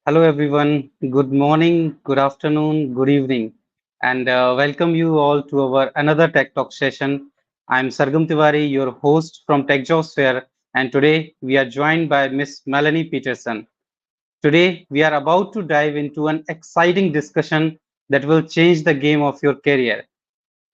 Hello, everyone. Good morning, good afternoon, good evening, and welcome you all to our another Tech Talk session. I'm Sargam Tiwari, your host from Tech Jobs Fair, and today we are joined by Miss Melanie Peterson. Today, we are about to dive into an exciting discussion that will change the game of your career.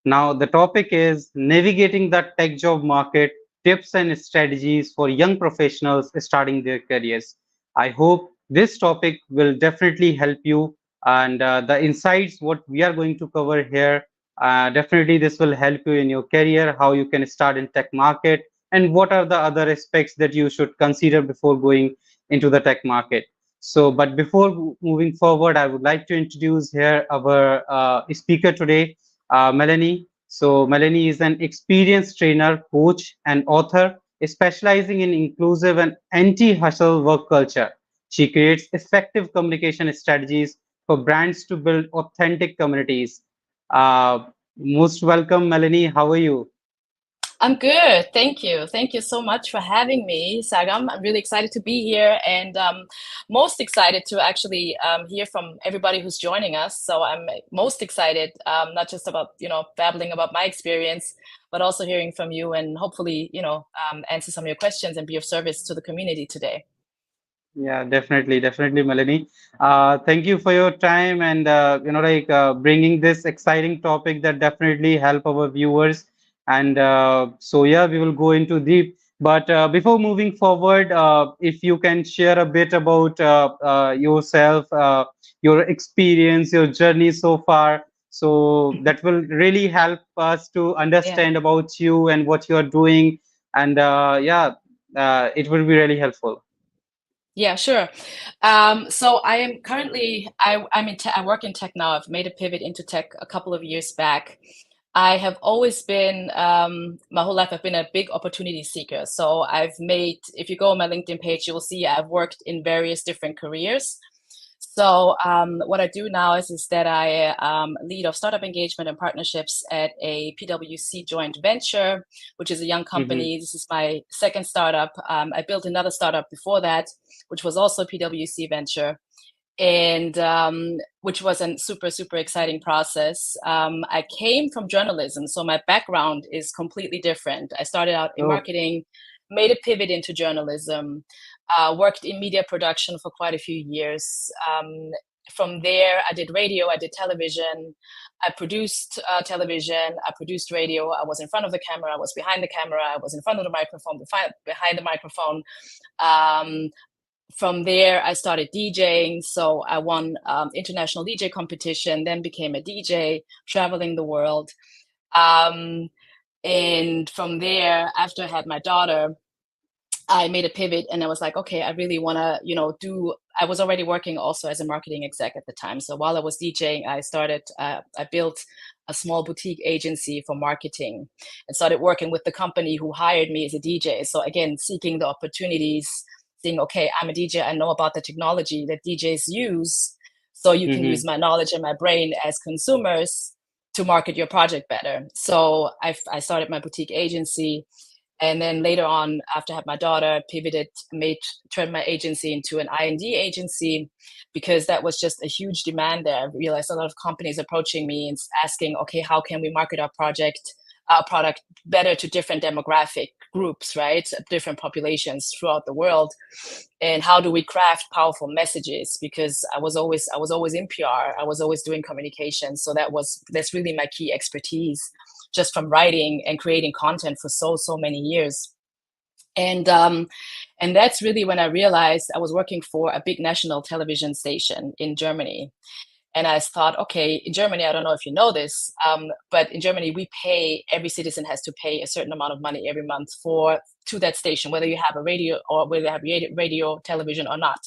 Now, the topic is navigating the tech job market, tips and strategies for young professionals starting their careers. I hope this topic will definitely help you, and the insights what we are going to cover here, definitely this will help you in your career, how you can start in tech market, and what are the other aspects that you should consider before going into the tech market. So, but before moving forward, I would like to introduce here our speaker today, Melanie. So, Melanie is an experienced trainer, coach, and author specializing in inclusive and anti hustle work culture. She creates effective communication strategies for brands to build authentic communities. Most welcome, Melanie. How are you? I'm good. Thank you. Thank you so much for having me, Sagam. I'm really excited to be here and most excited to actually hear from everybody who's joining us. So I'm most excited, not just about, babbling about my experience, but also hearing from you and hopefully, answer some of your questions and be of service to the community today. Yeah, definitely, Melanie. Thank you for your time and bringing this exciting topic that definitely help our viewers. And so yeah, we will go into deep. But before moving forward, if you can share a bit about yourself, your experience, your journey so far, so that will really help us to Yeah. understand about you and what you are doing. And it will be really helpful. Yeah, sure. So I am currently I'm in I work in tech now. I've made a pivot into tech a couple of years back. I have always been my whole life I've been a big opportunity seeker. So I've made if you go on my LinkedIn page, you will see I've worked in various different careers. So what I do now is that I lead of startup engagement and partnerships at a PwC joint venture, which is a young Mm-hmm. company. This is my second startup. I built another startup before that, which was also PwC Venture, and which was a super exciting process. I came from journalism, so my background is completely different. I started out in Oh. marketing, made a pivot into journalism, worked in media production for quite a few years. From there, I did radio, I did television, I produced television, I produced radio. I was in front of the camera, I was behind the camera, I was in front of the microphone, behind the microphone. Um, from there, I started DJing. So I won international DJ competition, then became a DJ, traveling the world. Um, and from there, after I had my daughter, I made a pivot and I was like, okay, I really want to, I was already working also as a marketing exec at the time. So while I was DJing, I built a small boutique agency for marketing and started working with the company who hired me as a DJ. So again, seeking the opportunities, saying, okay, I'm a DJ. I know about the technology that DJs use. So you can use Mm-hmm. my knowledge and my brain as consumers to market your project better. So I started my boutique agency, and then later on, after I had my daughter, pivoted, turned my agency into an I&D agency because that was just a huge demand there. I realized a lot of companies approaching me and asking, okay, how can we market our product better to different demographic groups, right? Different populations throughout the world. And how do we craft powerful messages? Because I was always in PR, I was always doing communication. So that's really my key expertise, just from writing and creating content for so many years. And that's really when I realized I was working for a big national television station in Germany. And I thought, okay, in Germany, I don't know if you know this, but in Germany, every citizen has to pay a certain amount of money every month to that station, whether you have a radio or whether you have radio, television or not.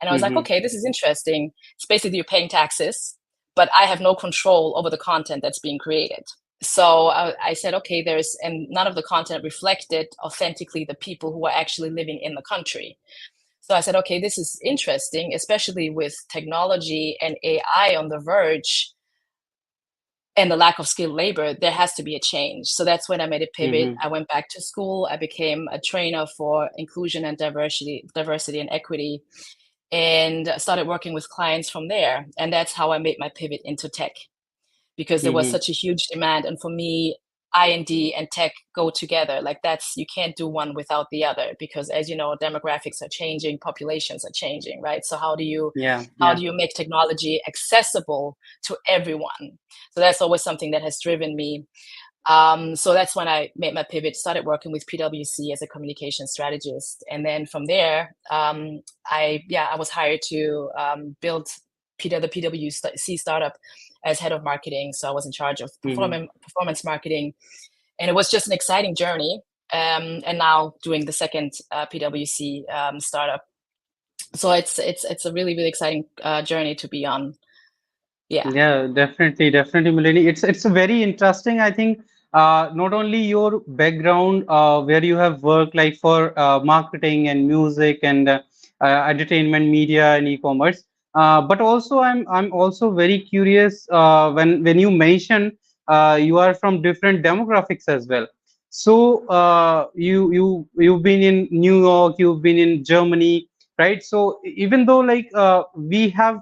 And I was like, Mm-hmm. okay, this is interesting. It's basically you're paying taxes, but I have no control over the content that's being created. So I said, okay, and none of the content reflected authentically the people who are actually living in the country. So I said, okay, this is interesting, especially with technology and AI on the verge and the lack of skilled labor, there has to be a change. So that's when I made a pivot. Mm-hmm. I went back to school. I became a trainer for inclusion and diversity and equity. and started working with clients from there. And that's how I made my pivot into tech, because there was Mm-hmm. such a huge demand. And for me, I&D and tech go together. Like that's, you can't do one without the other, because as you know, demographics are changing, populations are changing, right? So Yeah, how yeah. do you make technology accessible to everyone? So that's always something that has driven me. So that's when I made my pivot, started working with PwC as a communication strategist. And then from there, I was hired to build the PwC startup as head of marketing. So I was in charge of Mm-hmm. performance marketing. And it was just an exciting journey. And now doing the second PwC startup. So it's a really, really exciting journey to be on. Yeah. Yeah, definitely, definitely, Melanie. It's very interesting. I think not only your background where you have worked like for marketing and music and entertainment, media and e-commerce, but also I'm also very curious when you mention you are from different demographics as well. So you've been in New York, you've been in Germany, right? So even though like we have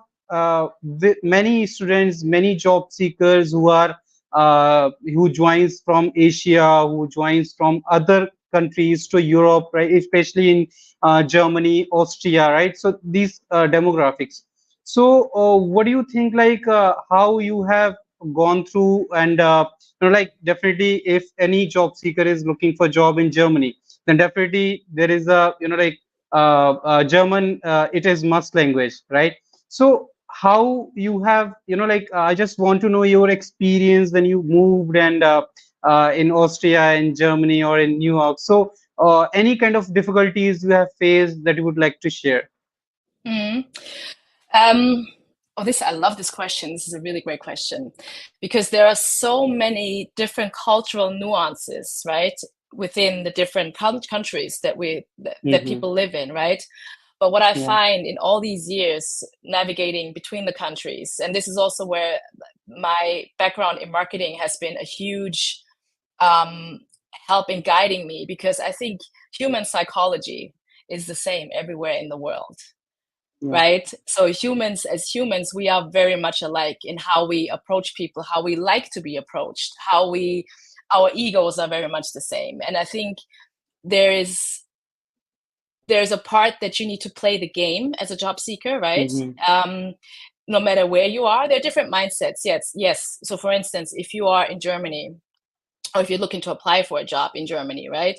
many students, many job seekers who joins from Asia, who joins from other countries to Europe, right? Especially in Germany, Austria, right? So these demographics. So what do you think? Like how you have gone through and like definitely if any job seeker is looking for job in Germany, then definitely there is a like German. It is must language, right? So how you have like I just want to know your experience when you moved and in Austria, in Germany, or in New York. So any kind of difficulties you have faced that you would like to share? Mhm. Um, I love this question. This is a really great question, because there are so many different cultural nuances, right, within the different countries that Mm-hmm. people live in, right? But what I Yeah. find in all these years navigating between the countries, and this is also where my background in marketing has been a huge um, help in guiding me, because I think human psychology is the same everywhere in the world, Yeah. right? So humans, as humans, we are very much alike in how we approach people, how we like to be approached, our egos are very much the same. And I think there is there's a part that you need to play the game as a job seeker, right? Mm-hmm. No matter where you are, there are different mindsets. Yes. So for instance, if you are in Germany, or if you're looking to apply for a job in Germany, right?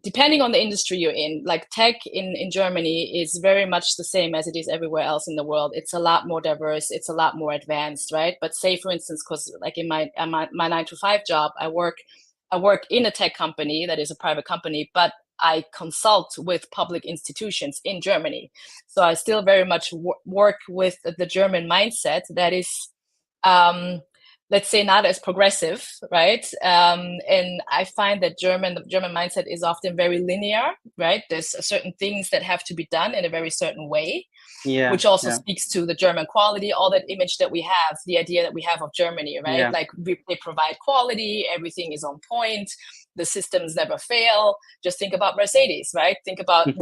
Depending on the industry you're in, like tech in Germany is very much the same as it is everywhere else in the world. It's a lot more diverse. It's a lot more advanced, right? But say, for instance, because like in my 9 to 5 job, I work in a tech company that is a private company, but I consult with public institutions in Germany. So I still very much work with the German mindset that is um, let's say not as progressive, right? And I find that the German mindset is often very linear, right? There's certain things that have to be done in a very certain way, Yeah. which also Yeah. speaks to the German quality, all that image that we have, the idea that we have of Germany, right? Yeah. Like they provide quality, everything is on point, the systems never fail. Just think about Mercedes, right? Think about Yeah.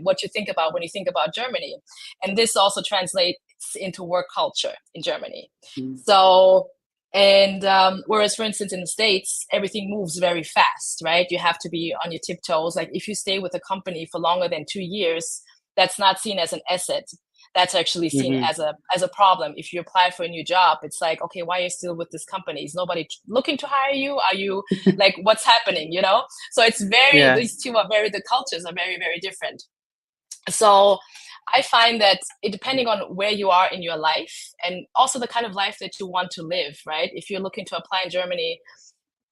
what you think about when you think about Germany. And this also translates into work culture in Germany. Mm. So, and whereas, for instance, in the States, everything moves very fast, right? You have to be on your tiptoes. Like if you stay with a company for longer than 2 years, that's not seen as an asset. That's actually seen Mm-hmm. as a problem. If you apply for a new job, it's like, okay, why are you still with this company? Is nobody looking to hire you? Are you like, what's happening? So it's Yeah. these two are the cultures are very, very different. So I find that depending on where you are in your life and also the kind of life that you want to live, right? If you're looking to apply in Germany,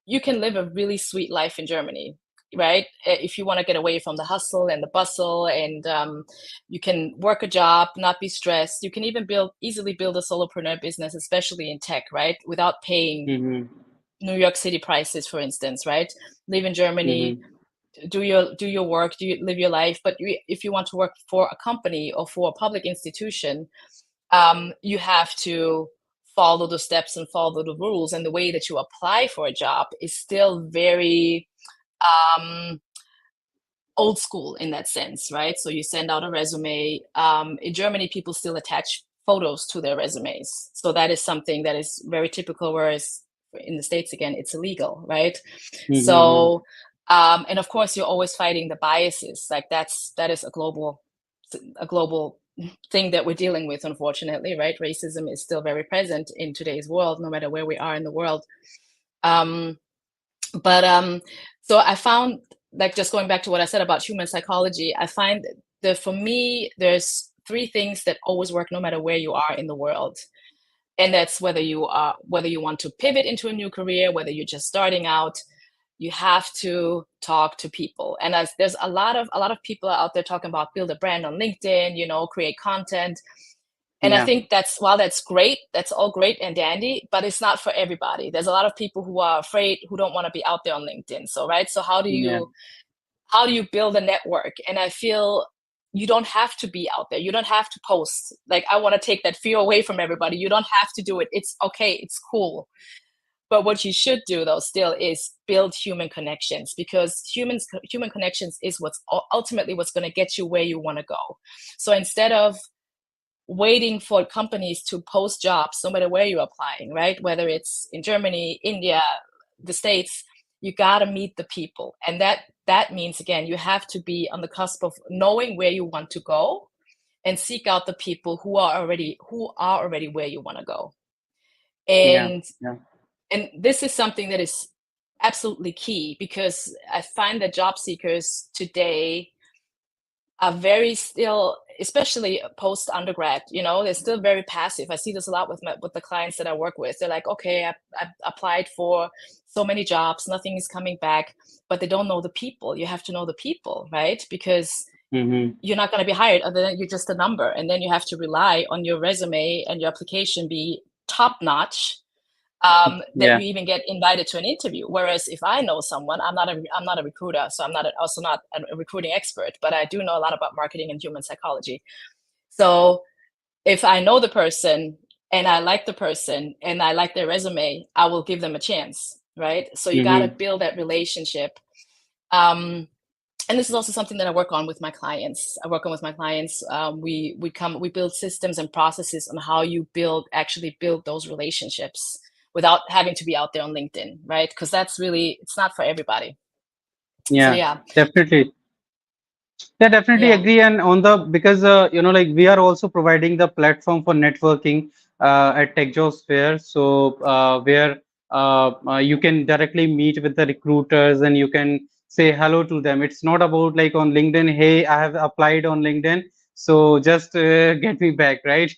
you can live a really sweet life in Germany, right? If you want to get away from the hustle and the bustle, and you can work a job, not be stressed. You can even easily build a solopreneur business, especially in tech, right? Without paying Mm-hmm. New York City prices, for instance, right? Live in Germany, Mm-hmm. do your work, do you live your life. But if you want to work for a company or for a public institution, you have to follow the steps and follow the rules. And the way that you apply for a job is still very um, old school in that sense, right? So you send out a resume. In Germany, people still attach photos to their resumes. So that is something that is very typical, whereas in the States, again, it's illegal, right? Mm-hmm. So, and of course, you're always fighting the biases. Like that is a global thing that we're dealing with, unfortunately, right? Racism is still very present in today's world, no matter where we are in the world. Um, but so I found, like, just going back to what I said about human psychology, I find that for me, there's three things that always work no matter where you are in the world. And that's whether you want to pivot into a new career, whether you're just starting out, you have to talk to people. And as there's a lot of people out there talking about build a brand on LinkedIn, create content. And I Yeah. think while that's great, that's all great and dandy, but it's not for everybody. There's a lot of people who are afraid, who don't want to be out there on LinkedIn. So, right. So Yeah. how do you build a network? And I feel you don't have to be out there. You don't have to post. Like, I want to take that fear away from everybody. You don't have to do it. It's okay. It's cool. But what you should do, though, still is build human connections, because human connections is what's ultimately what's going to get you where you want to go. So instead of waiting for companies to post jobs, no matter where you're applying, right? Whether it's in Germany, India, the States, you got to meet the people. And that means, again, you have to be on the cusp of knowing where you want to go and seek out the people who are already where you want to go. Yeah. And Yeah. and this is something that is absolutely key, because I find that job seekers today are very still, especially post undergrad, they're still very passive. I see this a lot with the clients that I work with. They're like, okay, I applied for so many jobs, nothing is coming back, but they don't know the people. You have to know the people, right? Because Mm-hmm. you're not going to be hired other than you're just a number. And then you have to rely on your resume and your application be top notch, that Yeah. you even get invited to an interview. Whereas if I know someone, I'm not a recruiter, so I'm also not a recruiting expert, but I do know a lot about marketing and human psychology. So if I know the person and I like the person and I like their resume, I will give them a chance, right? So you got to Mm-hmm. build that relationship. Um, and this is also something that I work on with my clients. We build systems and processes on how you actually build those relationships without having to be out there on LinkedIn, right? Because it's not for everybody. So Yeah. yeah, Definitely. Yeah, definitely yeah, agree. And on the because like we are also providing the platform for networking at TechJobs Fair. So where you can directly meet with the recruiters and you can say hello to them. It's not about like on LinkedIn, hey, I have applied on LinkedIn, so just get me back, right?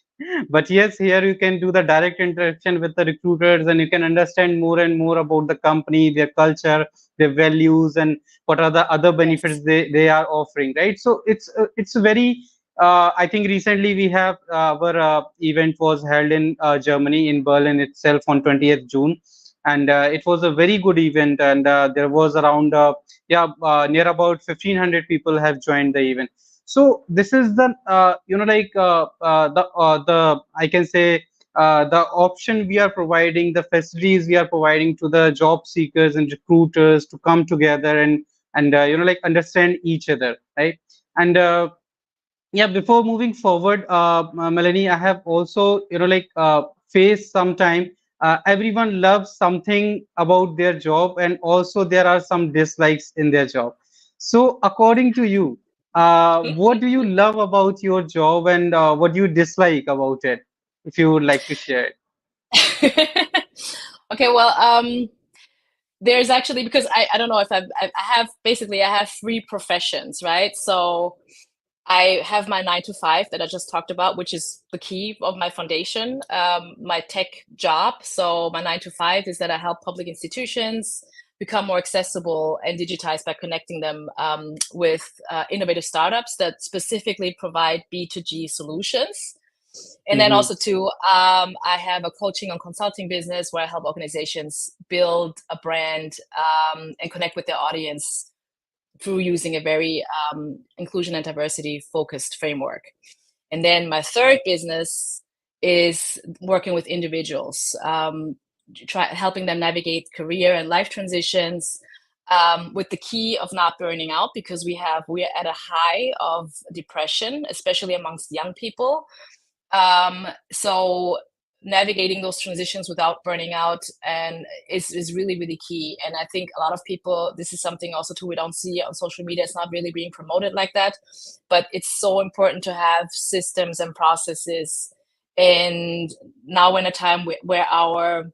But yes, here you can do the direct interaction with the recruiters and you can understand more and more about the company, their culture, their values, and what are the other benefits yes, they are offering, right? So it's very I think recently we have our event was held in Germany, in Berlin itself, on 20th June, and it was a very good event, and there was around near about 1500 people have joined the event. So this is the the I can say the option we are providing, the facilities we are providing to the job seekers and recruiters to come together and like understand each other, right? And yeah, before moving forward, Melanie, I have also faced sometime. Everyone loves something about their job, and also there are some dislikes in their job. So, according to you, what do you love about your job, and what do you dislike about it? If you would like to share it. okay, well, there's actually, because I don't know if I have three professions, right? So I have my 9 to 5 that I just talked about, which is the key of my foundation, my tech job. So my 9 to 5 is that I help public institutions become more accessible and digitized by connecting them with innovative startups that specifically provide B2G solutions. And then Mm-hmm. also too, I have a coaching and consulting business where I help organizations build a brand and connect with their audience through using a very inclusion and diversity focused framework. And then my third business is working with individuals, helping them navigate career and life transitions, with the key of not burning out, because we're at a high of depression, especially amongst young people. So navigating those transitions without burning out and is really, really key. And I think a lot of people, this is something also too we don't see on social media. It's not really being promoted like that, but it's so important to have systems and processes. And now in a time where our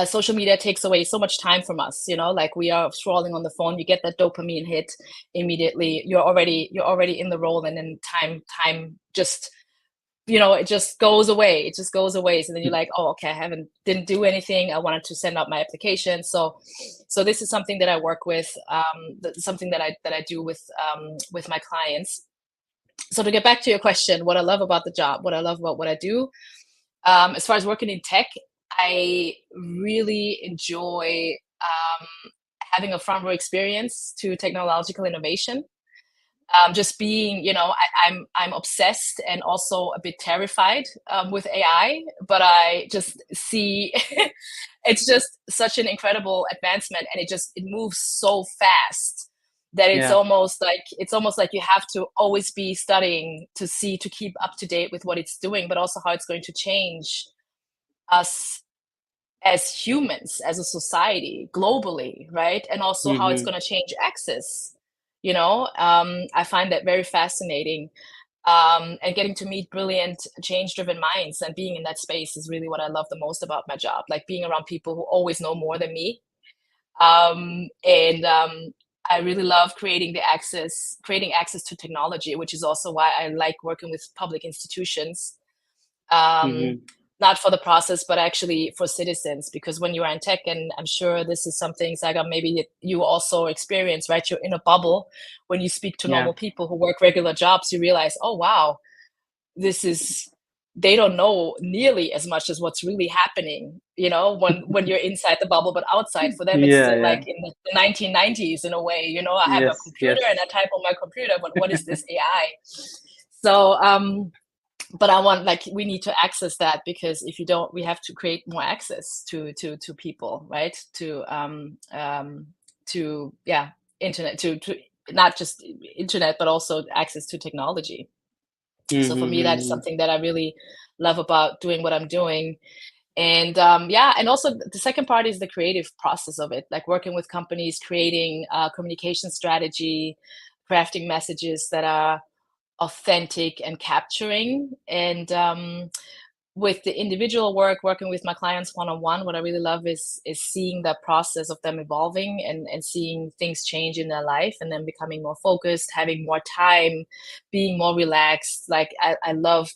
social media takes away so much time from us, like we are scrolling on the phone, you get that dopamine hit immediately, you're already in the role, and then time just, it just goes away. And then you're like, oh, okay, didn't do anything. I wanted to send out my application. So this is something that I work with, something that I do with my clients. So to get back to your question, what I love about the job, what I love about what I do, as far as working in tech, I really enjoy having a front row experience to technological innovation. Just being, I'm obsessed and also a bit terrified with AI, but I just see it's just such an incredible advancement, and it moves so fast that it's Yeah. almost like you have to always be studying to keep up to date with what it's doing, but also how it's going to change us as humans, as a society, globally, right? And also how it's Mm-hmm. going to change access. I find that very fascinating. And getting to meet brilliant, change-driven minds and being in that space is really what I love the most about my job. Like being around people who always know more than me. And I really love creating access to technology, which is also why I like working with public institutions. Um, Mm-hmm. Not for the process, but actually for citizens, because when you are in tech, and I'm sure this is something, Saga, maybe you also experience, right? You're in a bubble. When you speak to Yeah. normal people who work regular jobs, you realize, oh, wow, they don't know nearly as much as what's really happening, when you're inside the bubble, but outside for them, it's Yeah. still Yeah. like in the 1990s in a way, I have a Yes. computer Yes. and I type on my computer, but what is this AI? So, but I want, like, we need to access that, because if you don't, we have to create more access to people, right? To yeah, internet, to not just internet, but also access to technology. So for me, that is Mm-hmm. something that I really love about doing what I'm doing. And yeah, and also the second part is the creative process of it, like working with companies, creating communication strategy, crafting messages that are authentic and capturing. And with the individual work, working with my clients one-on-one, what I really love is seeing that process of them evolving, and seeing things change in their life, and then becoming more focused, having more time, being more relaxed. Like I love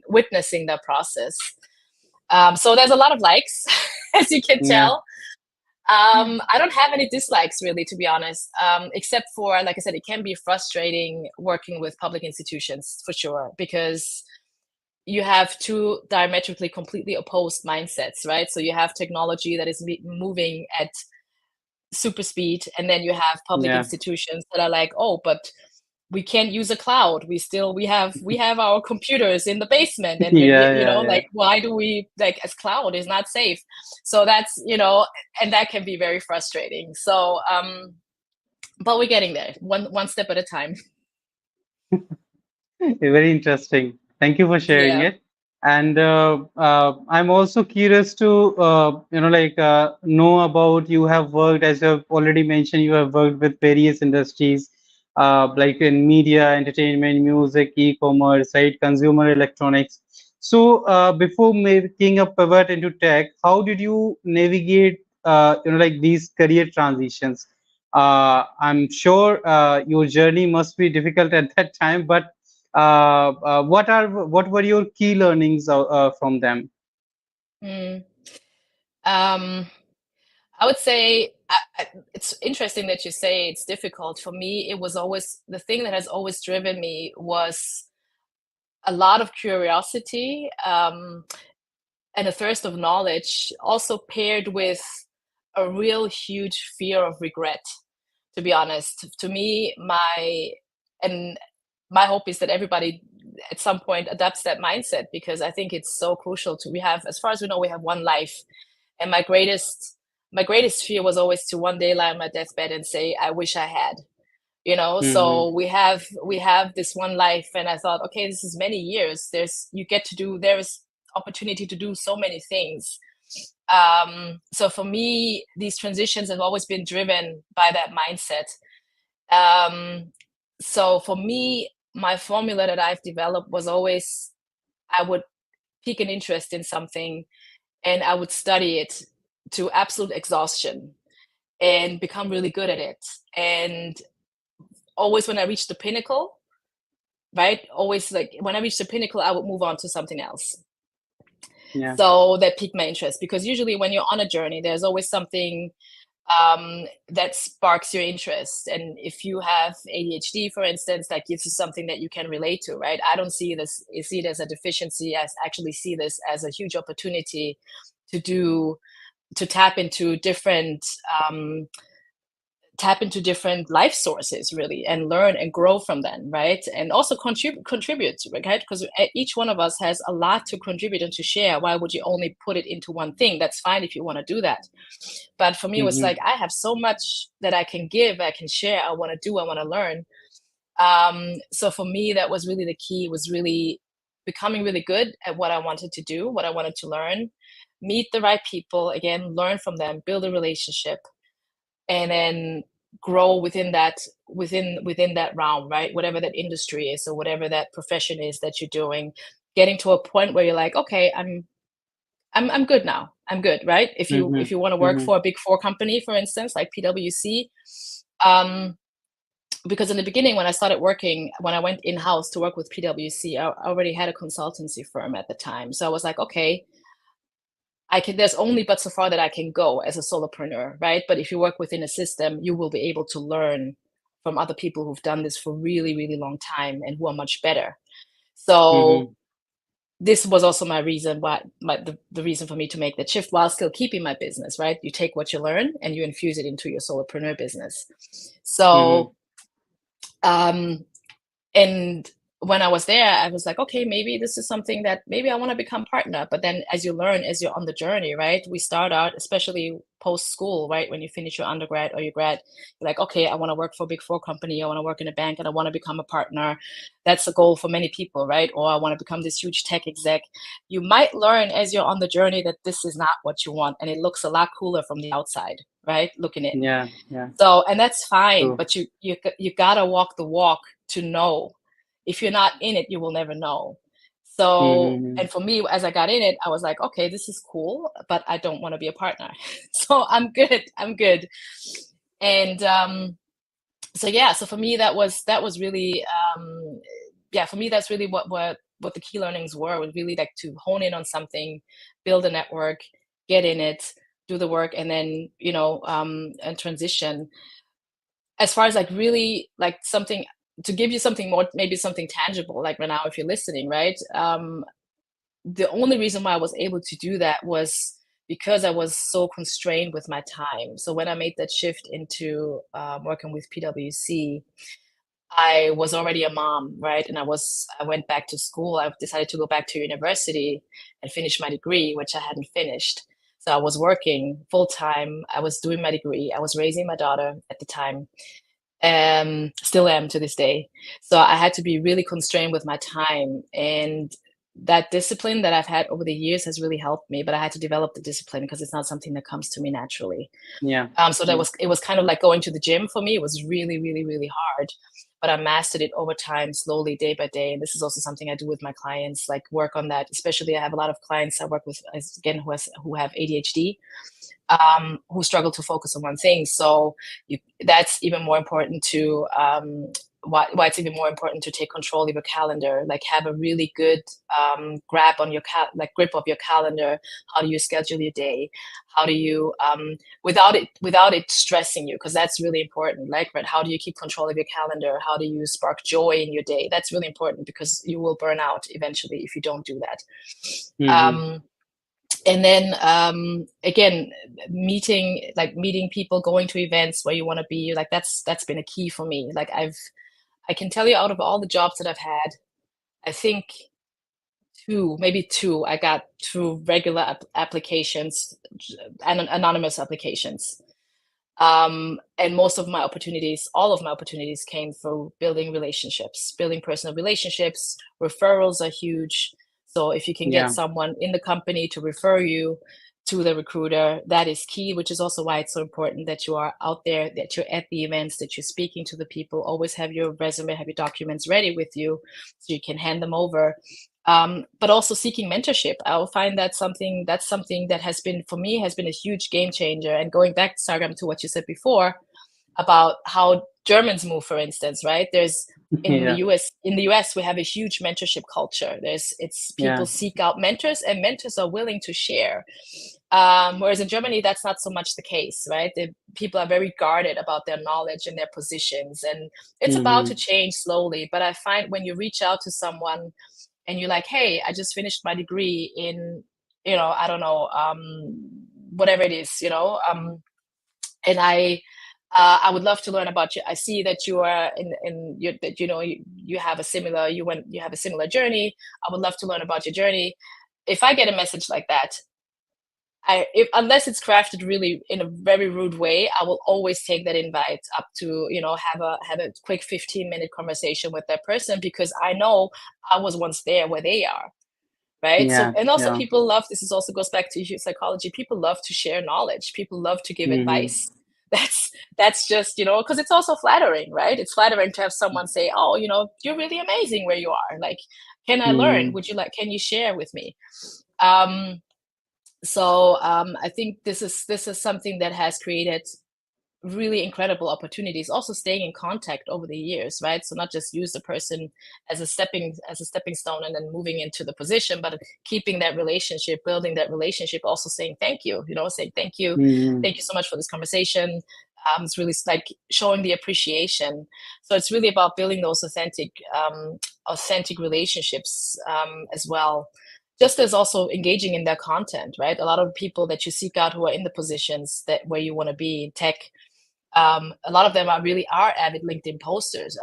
witnessing that process. So there's a lot of likes, as you can Yeah. tell. I don't have any dislikes, really, to be honest, except for, like I said, it can be frustrating working with public institutions, for sure, because you have two diametrically completely opposed mindsets, right? So you have technology that is moving at super speed, and then you have public Yeah. institutions that are like, oh, but we can't use a cloud. We have our computers in the basement, and we, Yeah. Yeah. Yeah. like, why do we, like, as cloud is not safe? So that's, and that can be very frustrating. So, but we're getting there, one step at a time. Very interesting. Thank you for sharing Yeah. it. And I'm also curious to, know about, you have worked, as you have already mentioned, you have worked with various industries, like in media, entertainment, music, e-commerce, right, consumer electronics. So before making a pivot into tech, how did you navigate, like these career transitions? I'm sure your journey must be difficult at that time, but what were your key learnings from them? Mm. Um, I would say it's interesting that you say it's difficult. For me, it was always the thing that has always driven me was a lot of curiosity, and a thirst of knowledge, also paired with a real huge fear of regret. To be honest, to me, and my hope is that everybody at some point adapts that mindset, because I think it's so crucial to, we have, as far as we know, we have one life. And my greatest my greatest fear was always to one day lie on my deathbed and say, I wish I had, Mm-hmm. so we have this one life, and I thought, okay, this is many years. There's opportunity to do so many things. So for me, these transitions have always been driven by that mindset. So for me, my formula that I've developed was always, I would pique an interest in something and I would study it to absolute exhaustion and become really good at it. And always when I reached the pinnacle, right? Always like when I reached the pinnacle, I would move on to something else. Yeah. So that piqued my interest, because usually when you're on a journey, there's always something that sparks your interest. And if you have ADHD, for instance, that gives you something that you can relate to, right? I don't see this, I see it as a deficiency. I actually see this as a huge opportunity to um, tap into different life sources, really, and learn and grow from them, right? And also contribute, right? Because each one of us has a lot to contribute and to share. Why would you only put it into one thing? That's fine if you want to do that, but for me it was Mm-hmm. like, I have so much that I can give, I can share, I want to do, I want to learn. So for me, that was really the key, was really becoming really good at what I wanted to do, what I wanted to learn, meet the right people, again, learn from them, build a relationship, and then grow within that realm, right? Whatever that industry is, or whatever that profession is that you're doing, getting to a point where you're like, okay, I'm good now. I'm good, right? If you want to work Mm-hmm. for a big four company, for instance, like PwC, um, because in the beginning, when I started working, when I went in-house to work with PwC, I already had a consultancy firm at the time. So I was like, okay, there's only but so far that I can go as a solopreneur, right? But if you work within a system, you will be able to learn from other people who've done this for really, really long time and who are much better. So Mm-hmm. this was also my reason why the reason for me to make that shift while still keeping my business, right? You take what you learn and you infuse it into your solopreneur business. Mm-hmm. So um and when I was there, I was like, okay, maybe this is something that maybe I want to become partner. But then as you learn, as you're on the journey, right? We start out, especially post school, right? When you finish your undergrad or your grad, you're like, okay, I want to work for a big four company. I want to work in a bank and I want to become a partner. That's a goal for many people, right? Or I want to become this huge tech exec. You might learn as you're on the journey that this is not what you want. And it looks a lot cooler from the outside, right? Looking in. Yeah. Yeah. So, and that's fine, True. but you gotta walk the walk to know. If you're not in it, you will never know. So, Mm-hmm. and for me, as I got in it, I was like, okay, this is cool, but I don't want to be a partner. So I'm good. I'm good. And so yeah, so for me, that was really yeah, for me, that's really what the key learnings were, was really like to hone in on something, build a network, get in it, do the work, and then and transition. As far as like really like something to give you something more, maybe something tangible, like right now, if you're listening, right? The only reason why I was able to do that was because I was so constrained with my time. So when I made that shift into working with PwC, I was already a mom, right? And I went back to school. I decided to go back to university and finish my degree, which I hadn't finished. So I was working full time. I was doing my degree. I was raising my daughter at the time, still am to this day. So I had to be really constrained with my time, and that discipline that I've had over the years has really helped me. But I had to develop the discipline because it's not something that comes to me naturally. Yeah. So Yeah. it was kind of like going to the gym for me. It was really, really, really hard, but I mastered it over time, slowly, day by day. And this is also something I do with my clients, like work on that. Especially, I have a lot of clients I work with, again, who have ADHD, who struggle to focus on one thing. So that's even more important to why it's even more important to take control of your calendar, like have a really good grip of your calendar. How do you schedule your day? How do you without it stressing you, because that's really important, like, right? How do you keep control of your calendar? How do you spark joy in your day? That's really important, because you will burn out eventually if you don't do that. Mm-hmm. And then again, meeting people, going to events where you want to be, like that's been a key for me. I can tell you, out of all the jobs that I've had, I think maybe two I got through regular applications and anonymous applications. And most of my opportunities, all of my opportunities came through building relationships, building personal relationships. Referrals are huge. So if you can get Yeah. someone in the company to refer you to the recruiter, that is key, which is also why it's so important that you are out there, that you're at the events, that you're speaking to the people. Always have your resume, have your documents ready with you so you can hand them over. But also seeking mentorship. I'll find that something that has been, for me, has been a huge game changer. And going back, Sargam, to what you said before about how Germans move, for instance, right? There's in the Yeah. US, we have a huge mentorship culture. It's Yeah. people seek out mentors, and mentors are willing to share. Whereas in Germany, that's not so much the case, right? People are very guarded about their knowledge and their positions, and it's about to Hmm. change slowly. But I find when you reach out to someone and you're like, hey, I just finished my degree in, I don't know, whatever it is, and I would love to learn about you. I see that you are that you have a similar journey. I would love to learn about your journey. If I get a message like that, unless it's crafted really in a very rude way, I will always take that invite up to, have a quick 15-minute conversation with that person, because I know I was once there where they are. Right. So, Yeah. and also Yeah. people love, this is also goes back to psychology. People love to share knowledge. People love to give Hmm. advice. That's just, because it's also flattering, right? It's flattering to have someone say, oh, you're really amazing where you are. Like, can I learn? Hmm. Can you share with me? So I think this is something that has created really incredible opportunities, also staying in contact over the years, right? So not just use the person as a stepping stone and then moving into the position, but keeping that relationship, building that relationship, also saying thank you, saying Hmm. thank you so much for this conversation. It's really like showing the appreciation. So it's really about building those authentic relationships, as well, just as also engaging in their content, right? A lot of people that you seek out who are in the positions that where you want to be in tech, a lot of them are avid LinkedIn posters,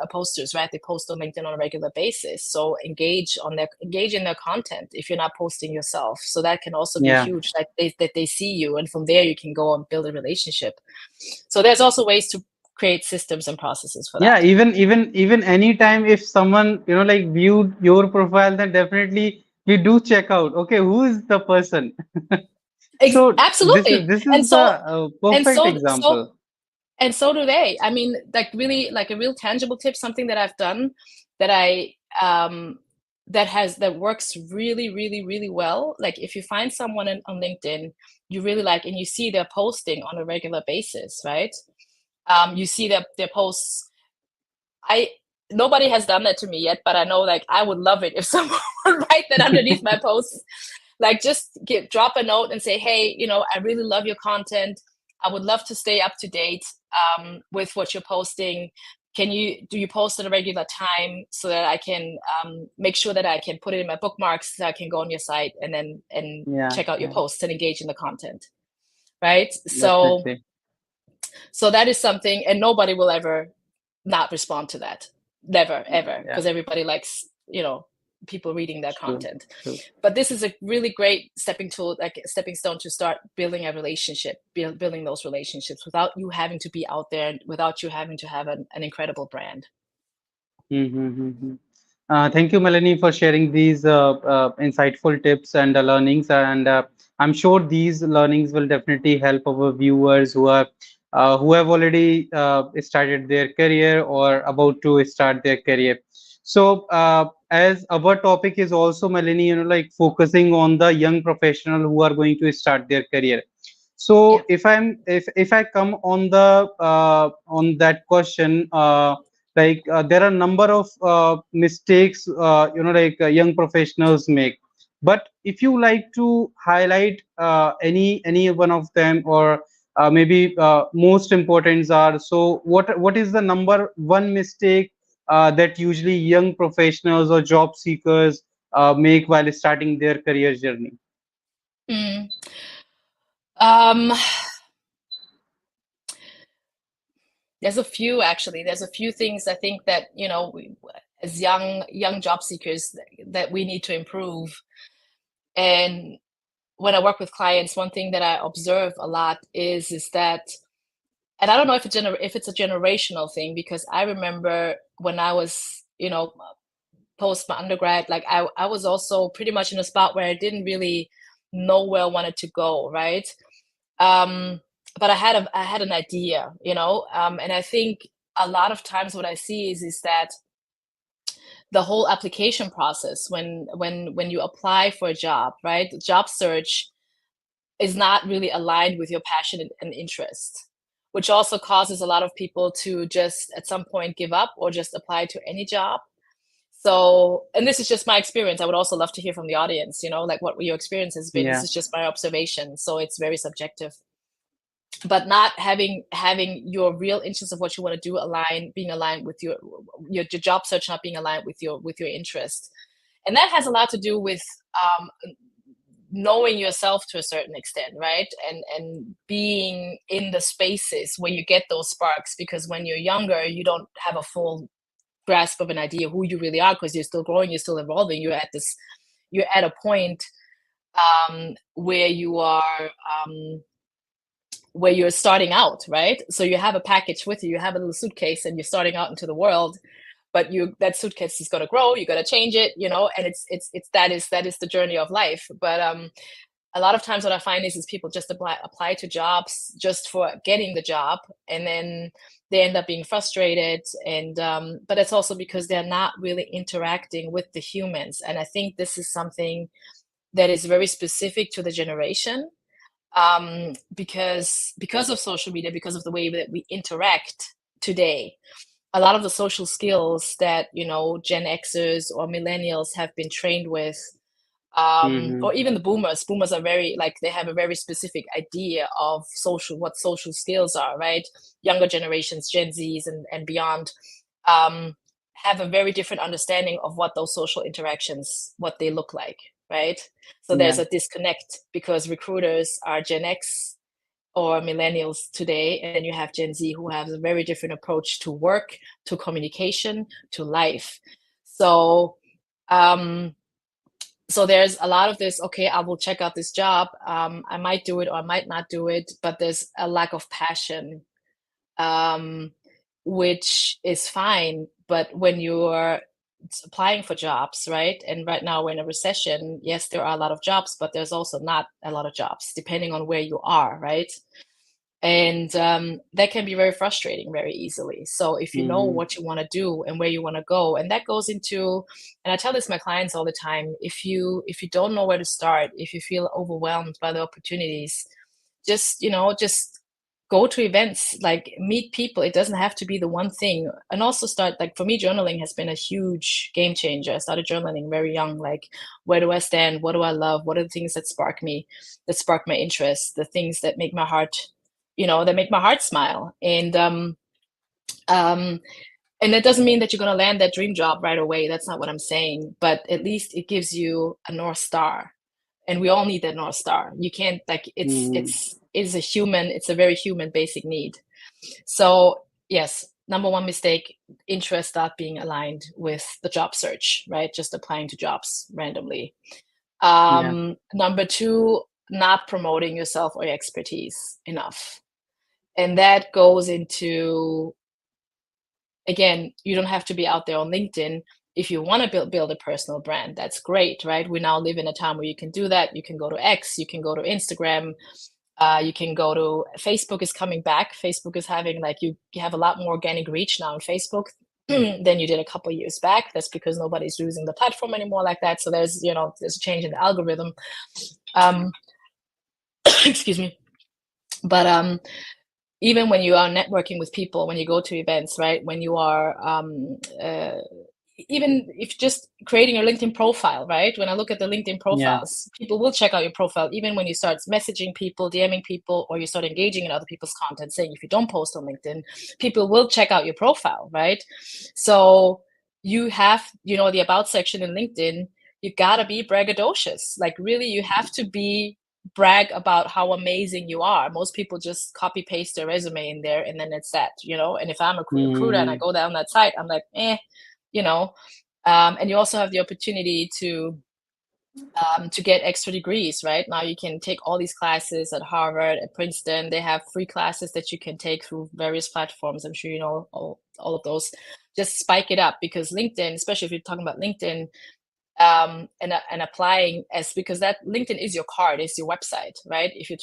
right? They post on LinkedIn on a regular basis. So engage in their content if you're not posting yourself. So that can also be Yeah. huge, like that they see you, and from there you can go and build a relationship. So there's also ways to create systems and processes for Yeah. that. Even anytime if someone, like viewed your profile, then definitely we do check out, okay, who is the person? So this is Absolutely. this And is the so and perfect so so example. and so do they. I mean, like really, like a real tangible tip, something that I've done that I that works really, really, really well. Like if you find someone on LinkedIn you really like, and you see their posting on a regular basis, right? You see their posts. I Nobody has done that to me yet, but I know, like, I would love it if someone would write that underneath my posts. Like, just drop a note and say, hey, I really love your content. I would love to stay up to date with what you're posting. Do you post at a regular time so that I can make sure that I can put it in my bookmarks so I can go on your site and then Yeah. check out your Yeah. posts and engage in the content, right? Definitely. So that is something, and nobody will ever not respond to that. Never, ever, Yeah. because everybody likes, people reading their True. content. True. But this is a really great stepping stone to start building a relationship, building those relationships without you having to be out there, and without you having to have an incredible brand. Mm-hmm. Thank you, Melanie, for sharing these insightful tips and learnings. And I'm sure these learnings will definitely help our viewers who have already started their career or about to start their career. So, as our topic is also, Melanie, like focusing on the young professional who are going to start their career. Yeah. So, if I come on that question. There are a number of mistakes young professionals make, but if you like to highlight any one of them, or maybe most important are, so what is the number one mistake that usually young professionals or job seekers make while starting their career journey? Mm. Um, there's a few, actually. There's a few things I think that, as young job seekers, that we need to improve. And when I work with clients, one thing that I observe a lot is that, and I don't know if it's a generational thing, because I remember when I was, post my undergrad, like I was also pretty much in a spot where I didn't really know where I wanted to go, right? But I had an idea, and I think a lot of times what I see is that the whole application process, when you apply for a job, right? The job search is not really aligned with your passion and interest, which also causes a lot of people to just at some point give up or just apply to any job. So, and this is just my experience. I would also love to hear from the audience, like what your experience has been. This Yeah. is just my observation, so it's very subjective. But not having your real interest of what you want to do being aligned with your job search, not being aligned with your interest. And that has a lot to do with knowing yourself to a certain extent, right? And being in the spaces where you get those sparks, because when you're younger, you don't have a full grasp of an idea who you really are, because you're still growing, you're still evolving. You're at a point where you are where you're starting out, right? So you have a package with you have a little suitcase, and you're starting out into the world, but that suitcase is going to grow, you got to change it, and it's that is the journey of life. But a lot of times what I find is people just apply to jobs just for getting the job, and then they end up being frustrated. And but it's also because they're not really interacting with the humans. And I think this is something that is very specific to the generation, because of social media, because of the way that we interact today. A lot of the social skills that Gen Xers or millennials have been trained with, or even the boomers are very, like, they have a very specific idea of what social skills are, right? Younger generations, Gen Zs and beyond, have a very different understanding of what those social interactions, what they look like, right? So there's Yeah. a disconnect, because recruiters are Gen X or millennials today, and then you have Gen Z, who has a very different approach to work, to communication, to life. So so there's a lot of this, okay, I will check out this job, I might do it or I might not do it, but there's a lack of passion, which is fine. But when you're applying for jobs, right? And right now we're in a recession. Yes, there are a lot of jobs, but there's also not a lot of jobs, depending on where you are, right? And that can be very frustrating very easily. So if you know what you want to do and where you want to go, and that goes into, and I tell this to my clients all the time, if you don't know where to start, if you feel overwhelmed by the opportunities, just go to events, like meet people. It doesn't have to be the one thing. And also start, like, for me, journaling has been a huge game changer. I started journaling very young. Like, where do I stand? What do I love? What are the things that spark my interest, the things that make my heart, smile. And that doesn't mean that you're going to land that dream job right away. That's not what I'm saying. But at least it gives you a North Star. And we all need that North Star. You can't, like, it's a very human basic need. So yes, number one mistake, interest not being aligned with the job search, right? Just applying to jobs randomly. Yeah. Number two, not promoting yourself or your expertise enough. And that goes into, again, you don't have to be out there on LinkedIn. If you want to build a personal brand, that's great, right? We now live in a time where you can do that. You can go to X, you can go to Instagram, you can go to Facebook is coming back. Facebook is having, like, you have a lot more organic reach now on Facebook than you did a couple of years back. That's because nobody's using the platform anymore like that. So there's a change in the algorithm. Excuse me. But even when you are networking with people, when you go to events, right? When you are even if just creating your LinkedIn profile, right? When I look at the LinkedIn Yeah. profiles, people will check out your profile, even when you start messaging people, DMing people, or you start engaging in other people's content, saying if you don't post on LinkedIn, people will check out your profile, right? So you have, the about section in LinkedIn, you gotta be braggadocious. Like, really, you have to brag about how amazing you are. Most people just copy paste their resume in there, and then it's that. And if I'm a recruiter and I go down that site, I'm like, you know And you also have the opportunity to get extra degrees, right? Now you can take all these classes at Harvard, at Princeton. They have free classes that you can take through various platforms. I'm sure you know all of those. Just spike it up, because LinkedIn, especially if you're talking about LinkedIn, and applying, as because that LinkedIn is your card, is your website, right? If you're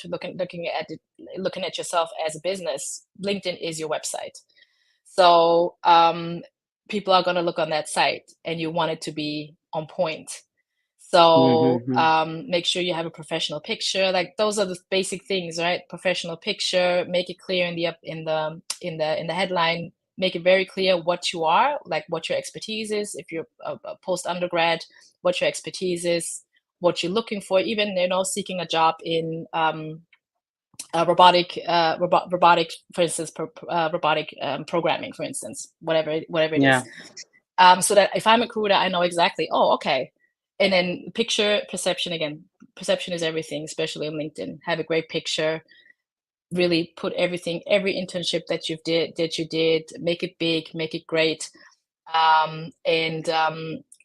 looking at yourself as a business, LinkedIn is your website. So people are going to look on that site, and you want it to be on point. So Mm-hmm. make sure you have a professional picture. Like, those are the basic things, right? Professional picture. Make it clear in the headline. Make it very clear what you are, like what your expertise is. If you're a post undergrad, what your expertise is, what you're looking for. Even seeking a job in robotic, for instance, robotic programming, for instance, whatever it is. Yeah. So that if I'm a recruiter, I know exactly, oh, okay. And then picture, perception again. Perception is everything, especially on LinkedIn. Have a great picture. Really put everything, every internship that you did, make it big, make it great. And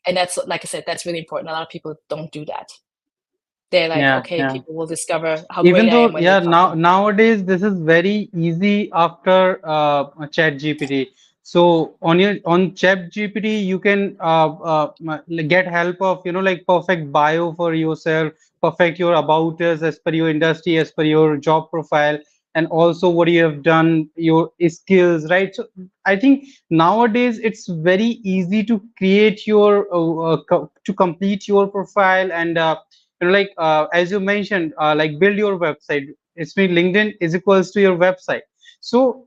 that's, like I said, that's really important. A lot of people don't do that. They're like, Yeah. okay, Yeah. people will discover how great Even I am though, when they yeah, talk to me. nowadays this is very easy after chat gpt. So on chat gpt you can get help of like perfect bio for yourself, perfect your about us as per your industry, as per your job profile, and also what you have done, your skills, right? So I think nowadays it's very easy to create your to complete your profile, and like as you mentioned, like build your website. It's mean LinkedIn is equals to your website. So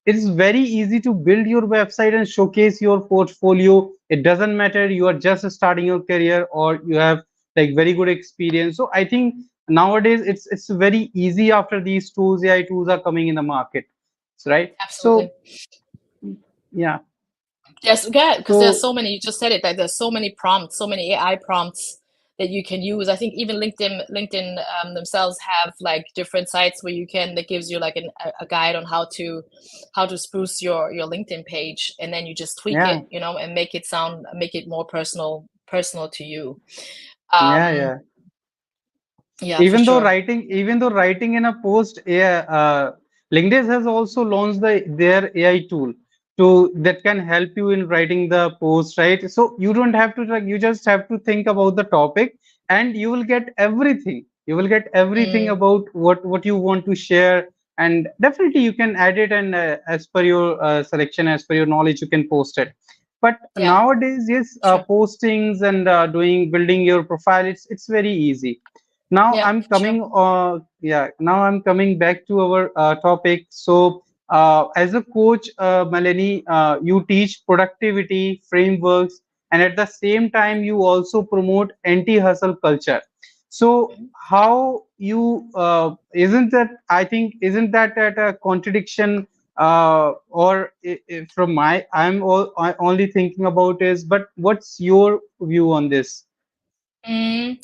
it's very easy to build your website and showcase your portfolio. It doesn't matter you are just starting your career or you have like very good experience. So I think nowadays it's very easy after these tools, AI tools are coming in the market, right? Absolutely. So yeah. Yes, yeah, because there's So so many. You just said it. Like, there's so many prompts, so many AI prompts that you can use. I think even LinkedIn themselves have like different sites where you can, that gives you like a guide on how to spruce your LinkedIn page, and then you just tweak yeah. it, and make it more personal to you. Yeah. Um, Yeah. yeah, for sure. Even though writing in a post, LinkedIn has also launched their AI tool to that can help you in writing the post, right? So you don't have to, like, you just have to think about the topic, and you will get everything. You will get everything Mm, about what you want to share, and definitely you can add it, and as per your selection, as per your knowledge, you can post it. But yeah, nowadays, yes, sure. postings and building your profile, it's very easy. Now Yeah, I'm sure. coming, now I'm coming back to our topic. So, as a coach, Melanie, you teach productivity frameworks, and at the same time, you also promote anti-hustle culture. So, Mhm. how you isn't that? I think isn't that at a contradiction? Or from I only thinking about is, but what's your view on this? Mm.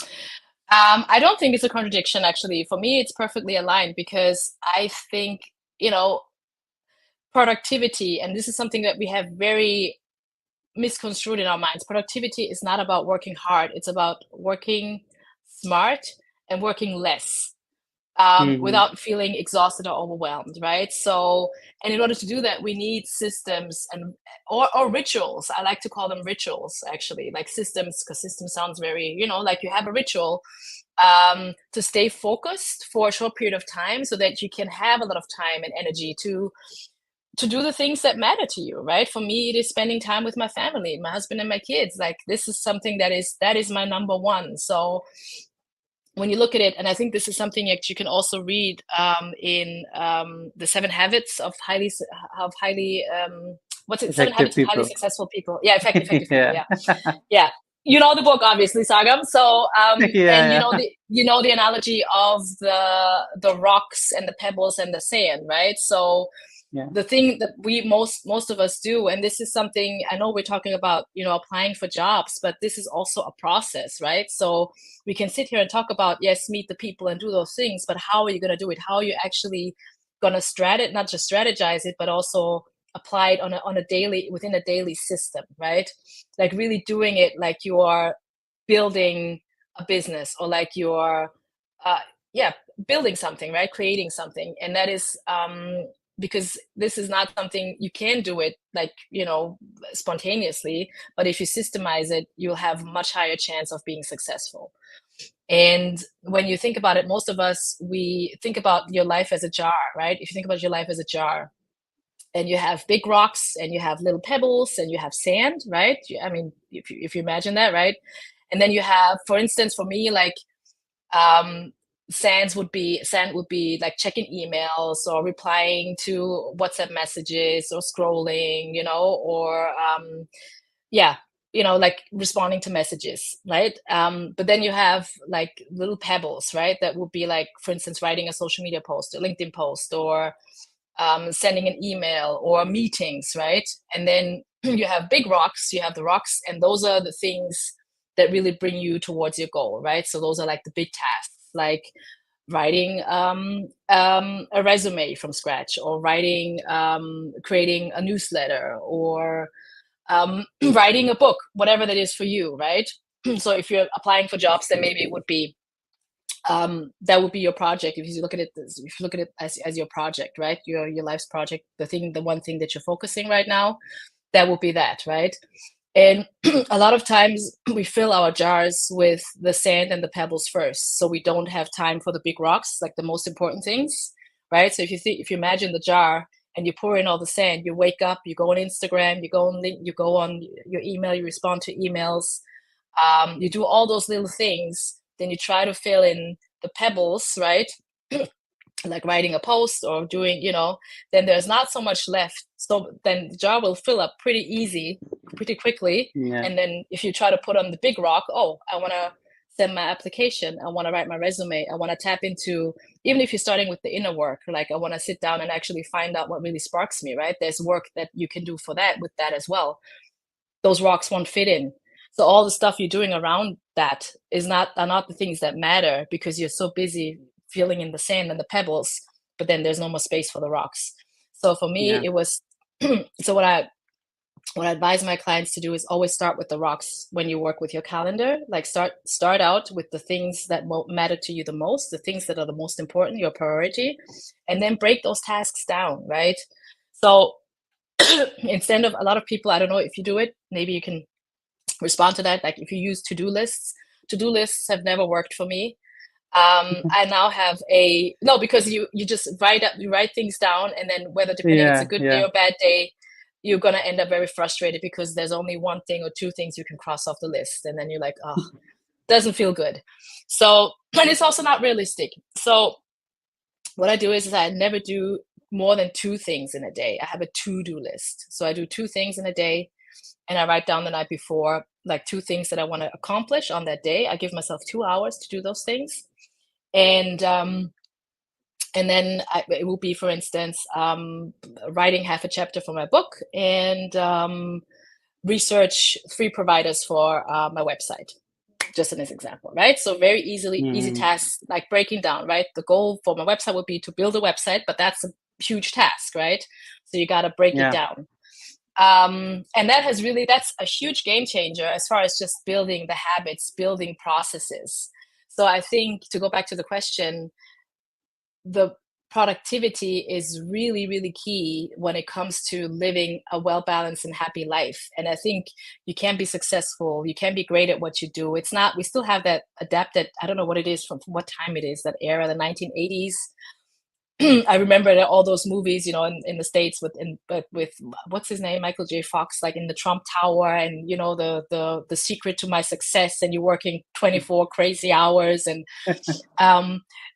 I don't think it's a contradiction, actually. For me, it's perfectly aligned, because I think, you know, productivity, and this is something that we have very misconstrued in our minds. Productivity is not about working hard, it's about working smart and working less, Hmm. without feeling exhausted or overwhelmed, right? So, and in order to do that, we need systems or rituals. I like to call them rituals, actually, like systems, because system sounds very, like you have a ritual to stay focused for a short period of time, so that you can have a lot of time and energy to do the things that matter to you, right? For me, it is spending time with my family, my husband and my kids. Like, this is something that is my number one. So when you look at it, and I think this is something that you can also read in the Seven Habits of highly what's it? Seven Effective Habits of Highly people. Successful People. Yeah, effective people. Yeah. Yeah, yeah. You know the book, obviously, Sagam. So, and Yeah, yeah. the analogy of the rocks and the pebbles and the sand, right? So Yeah. the thing that we most of us do, and this is something, I know we're talking about, applying for jobs, but this is also a process, right? So we can sit here and talk about, yes, meet the people and do those things, but how are you going to do it? How are you actually going to not just strategize it, but also applied on a daily, within a daily system, right? Like really doing it like you are building a business, or like you are yeah, building something, right? Creating something. And that is because this is not something you can do it like, spontaneously, but if you systemize it, you'll have much higher chance of being successful. And when you think about it, most of us, we think about your life as a jar, right? If you think about your life as a jar, and you have big rocks and you have little pebbles and you have sand, right? I mean, if you imagine that, right? And then you have, for instance, for me, like um, sand would be like checking emails or replying to WhatsApp messages or scrolling, or yeah, like responding to messages, right? But then you have like little pebbles, right? That would be like, for instance, writing a social media post, a LinkedIn post, or sending an email, or meetings, right? And then you have big rocks, you have the rocks, and those are the things that really bring you towards your goal, right? So those are like the big tasks, like writing a resume from scratch, or creating a newsletter, or writing a book, whatever that is for you, right? So if you're applying for jobs, then maybe it would be that would be your project. If you look at it, as your project, right? Your life's project, the one thing that you're focusing right now, that would be that, right? And a lot of times we fill our jars with the sand and the pebbles first, so we don't have time for the big rocks, like the most important things, right? So if you imagine the jar and you pour in all the sand, you wake up, you go on Instagram, you go on your email, you respond to emails, you do all those little things, then you try to fill in the pebbles, right? Like writing a post or doing, then there's not so much left. So then the jar will fill up pretty quickly. Yeah. And then if you try to put on the big rock, oh, I want to send my application, I want to write my resume, I want to tap into, even if you're starting with the inner work, like I want to sit down and actually find out what really sparks me, right? There's work that you can do for that, with that as well. Those rocks won't fit in. So all the stuff you're doing around that are not the things that matter, because you're so busy filling in the sand and the pebbles, but then there's no more space for the rocks. So for me, Yeah. it was so what I advise my clients to do is always start with the rocks when you work with your calendar. Like start out with the things that matter to you the most, the things that are the most important, your priority, and then break those tasks down, right? So instead of, a lot of people, I don't know if you do it, maybe you can respond to that. Like if you use to-do lists have never worked for me. I now have no, because you just write things down, and then whether, depending it's a Yeah. good day Yeah. or bad day, you're gonna end up very frustrated because there's only one thing or two things you can cross off the list, and then you're like, oh, doesn't feel good. So, and it's also not realistic. So what I do is I never do more than two things in a day. I have a to-do list. So I do two things in a day, and I write down the night before, like two things that I want to accomplish on that day. I give myself 2 hours to do those things. And then it will be, for instance, writing half a chapter for my book, and research 3 providers for my website, just as an example, right? So very easy Mm. tasks, like breaking down, right? The goal for my website would be to build a website, but that's a huge task, right? So you got to break it Yeah. down. And that's a huge game changer as far as just building the habits, building processes. So I think, to go back to the question, the productivity is really, really key when it comes to living a well-balanced and happy life. And I think you can be successful, you can be great at what you do. It's not, we still have that adapted, I don't know what it is, from what time it is, that era, the 1980s. I remember that all those movies, in the States, with what's his name, Michael J. Fox, like in the Trump Tower, and the secret to my success, and you're working 24 crazy hours, and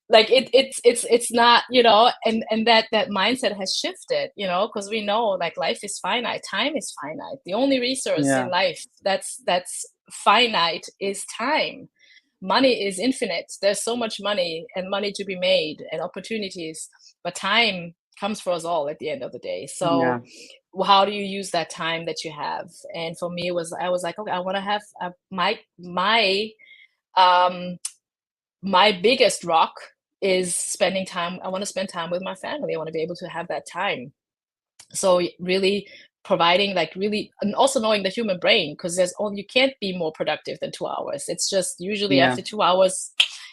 like it's not, and that mindset has shifted, because we know, like, life is finite, time is finite. The only resource in Yeah. life that's finite is time. Money is infinite. There's so much money and money to be made and opportunities, but time comes for us all at the end of the day. So Yeah. how do you use that time that you have? And for me, I was like, okay, I want to have um my biggest rock is spending time. I want to spend time with my family. I want to be able to have that time. So really providing like really, and also knowing the human brain, because you can't be more productive than 2 hours. It's just usually Yeah. after 2 hours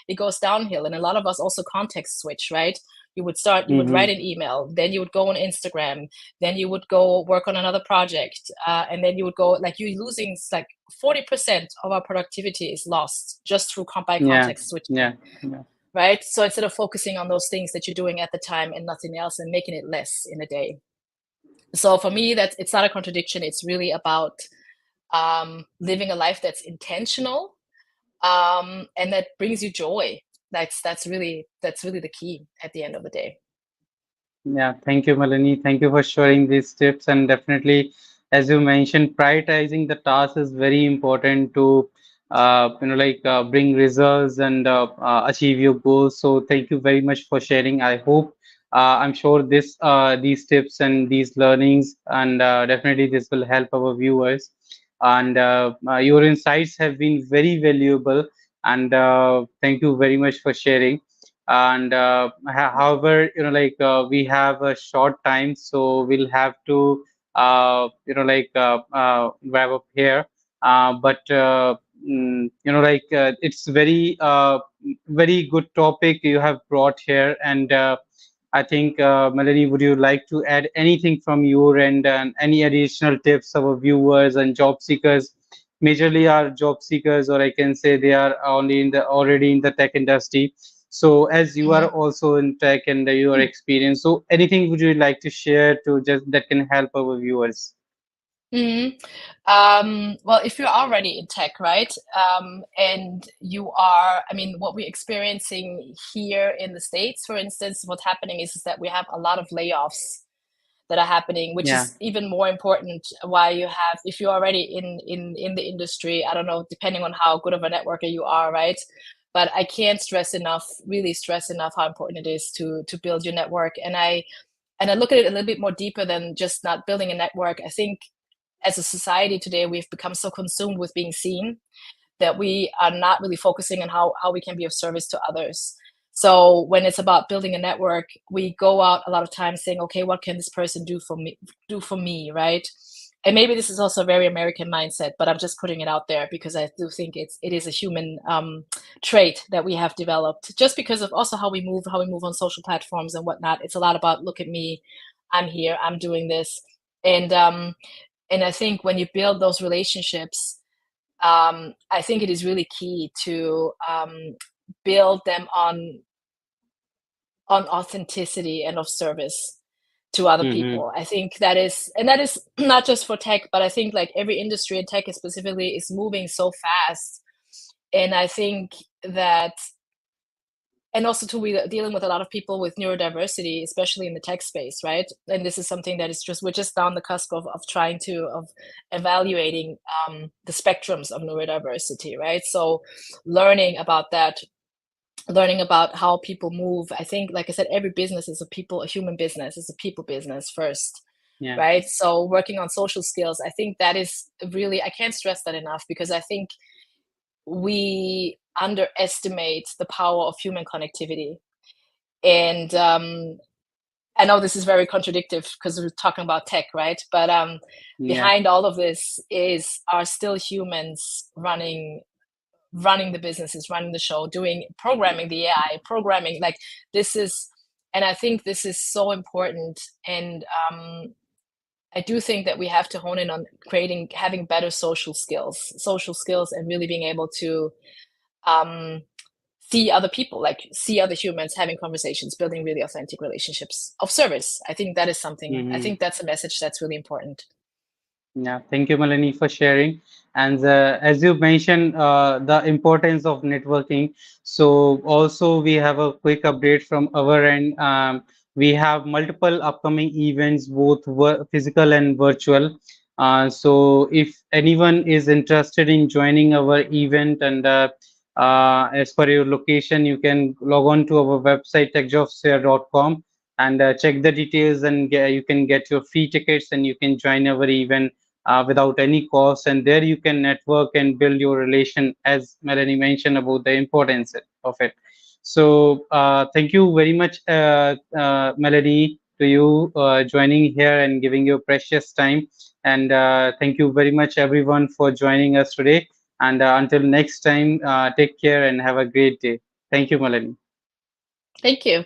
it goes downhill. And a lot of us also context switch, right? You would write Mm-hmm. an email, then you would go on Instagram, then you would go work on another project, and then you would go, like, you're losing like 40% of our productivity is lost just through by Yeah. context switching, Yeah. Yeah. right? So instead of focusing on those things that you're doing at the time and nothing else and making it less in a day. So for me, that it's not a contradiction. It's really about living a life that's intentional, and that brings you joy. That's really the key at the end of the day. Yeah, thank you, Melanie. Thank you for sharing these tips. And definitely, as you mentioned, prioritizing the task is very important to, bring results and achieve your goals. So thank you very much for sharing. I hope, I'm sure these tips and these learnings, and definitely this will help our viewers. And your insights have been very valuable. And thank you very much for sharing. And however, we have a short time, so we'll have to wrap up here. But it's very good topic you have brought here. And I think, Melanie, would you like to add anything from your end, and any additional tips our viewers and job seekers, majorly are job seekers, or I can say they are only already in the tech industry. So as you are Mhm. also in tech and you are experienced, so anything would you like to share to just that can help our viewers? Mhm. Well, if you're already in tech, right, and I mean, what we're experiencing here in the States, for instance, what's happening is that we have a lot of layoffs that are happening, which Yeah, is even more important. Why you have, if you're already in the industry, I don't know, depending on how good of a networker you are, right? But I can't stress enough, really stress enough, how important it is to build your network. And I look at it a little bit more deeper than just not building a network. I think as a society today, we've become so consumed with being seen that we are not really focusing on how we can be of service to others. So when it's about building a network, we go out a lot of times saying, okay, what can this person do for me, right? And maybe this is also a very American mindset, but I'm just putting it out there because I do think it is a human trait that we have developed, just because of also how we move on social platforms and whatnot. It's a lot about, look at me, I'm here, I'm doing this. And um and I think when you build those relationships, I think it is really key to build them on authenticity and of service to other mm-hmm. people. I think that is not just for tech, but I think like every industry, and tech specifically, is moving so fast. And I think that, and also too, we dealing with a lot of people with neurodiversity, especially in the tech space, right? And this is something that is just, we're just on the cusp of trying to of evaluating the spectrums of neurodiversity, right? So learning about that, learning about how people move. I think, like I said, every business is a human business, is a people business first, Yeah. right? So working on social skills, I think that is really, I can't stress that enough, because I think we underestimate the power of human connectivity. And I know this is very contradictory because we're talking about tech, right? But Yeah. behind all of this are still humans running the businesses, running the show, doing programming, the AI programming. Like, this is, and I think this is so important. And I do think that we have to hone in on having better social skills, and really being able to um, see other people, like see other humans, having conversations, building really authentic relationships of service. I think that is something, I Mm-hmm. think that's a message that's really important. Yeah, thank you, Melanie, for sharing. And as you mentioned, the importance of networking. So also we have a quick update from our end. We have multiple upcoming events, both physical and virtual. So if anyone is interested in joining our event, and as per your location, you can log on to our website techjobsfair.com and check the details, and you can get your free tickets and you can join our event without any cost. And there you can network and build your relation, as Melanie mentioned about the importance of it. So thank you very much, Melanie, to you joining here and giving your precious time. And thank you very much, everyone, for joining us today. And until next time, take care and have a great day. Thank you, Melanie. Thank you.